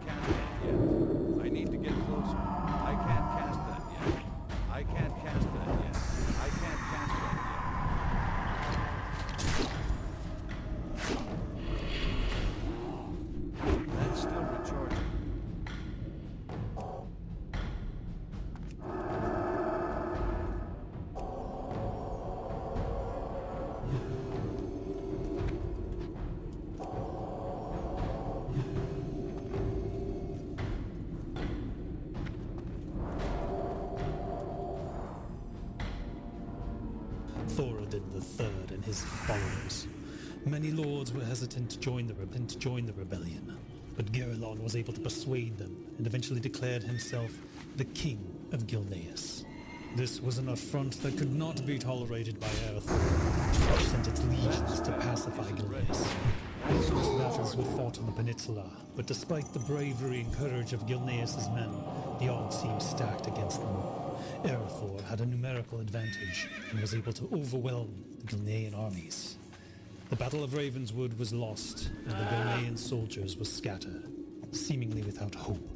cast that yet. I need to get closer. I can't cast that yet. I can't cast that yet. I can't cast that yet. That's still recharging. Thoradin III and his followers. Many lords were hesitant to join the rebellion, but Garelon was able to persuade them and eventually declared himself the King of Gilneas. This was an affront that could not be tolerated by Erethdor, which sent its legions to pacify Gilneas. Numerous battles were fought on the peninsula, but despite the bravery and courage of Gilneas' men, the odds seemed stacked against them. Erethdor had a numerical advantage and was able to overwhelm the Gilnean armies. The Battle of Ravenswood was lost, and the Gilnean soldiers were scattered, seemingly without hope.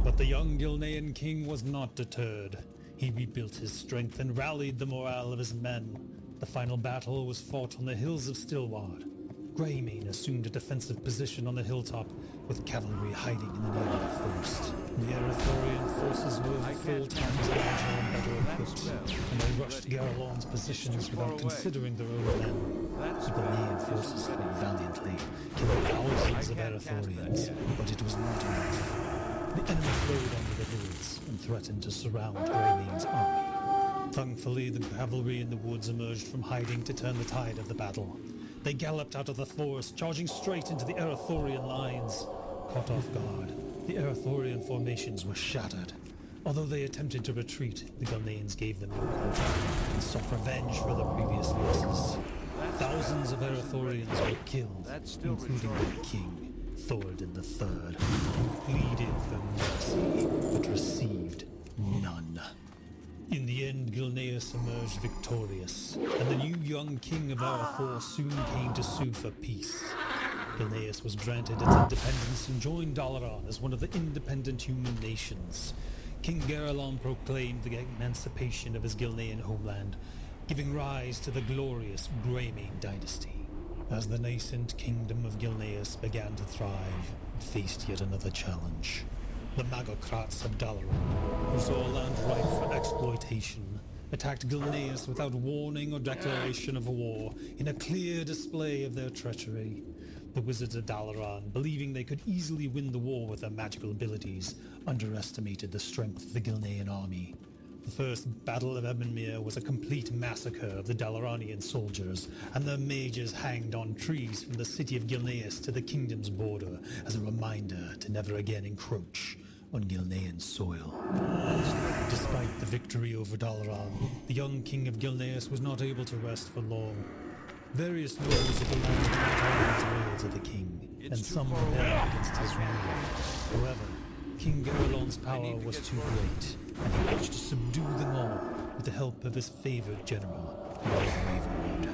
But the young Gilnean king was not deterred. He rebuilt his strength and rallied the morale of his men. The final battle was fought on the hills of Stillward. Greymane assumed a defensive position on the hilltop, with cavalry hiding in the nearby forest. The Erethdorian forces were 4 times larger and better equipped, and they rushed Garelon's positions without considering their own men. The Gilnean forces fought valiantly, killing thousands of Erethdorians, but it was not enough. The enemy flowed onto the hills and threatened to surround Greymane's army. Thankfully, the cavalry in the woods emerged from hiding to turn the tide of the battle. They galloped out of the forest, charging straight into the Erethdorian lines. Caught off guard, the Erethdorian formations were shattered. Although they attempted to retreat, the Gilneans gave them no quarter and sought revenge for their previous losses. Thousands of Erethdorians were killed, including their king, Thoradin III, who pleaded for mercy, but received none. In the end, Gilneas emerged victorious, and the new young king of Erethdor soon came to sue for peace. Gilneas was granted its independence and joined Dalaran as one of the independent human nations. King Garelon proclaimed the emancipation of his Gilnean homeland, giving rise to the glorious Greymane dynasty. As the nascent kingdom of Gilneas began to thrive, it faced yet another challenge. The Magocrats of Dalaran, who saw land ripe for exploitation, attacked Gilneas without warning or declaration of war, in a clear display of their treachery. The wizards of Dalaran, believing they could easily win the war with their magical abilities, underestimated the strength of the Gilnean army. The first Battle of Ebonmere was a complete massacre of the Dalaranian soldiers, and their mages hanged on trees from the city of Gilneas to the kingdom's border as a reminder to never again encroach on Gilnean soil. Despite the victory over Dalaran, the young king of Gilneas was not able to rest for long. Various nobles of the land were loyal to the king, and some rebelled against his rule. However, King Garelon's power was too great, and he managed to subdue them all with the help of his favored general, Lord Ravenwood.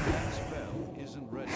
That spell isn't ready.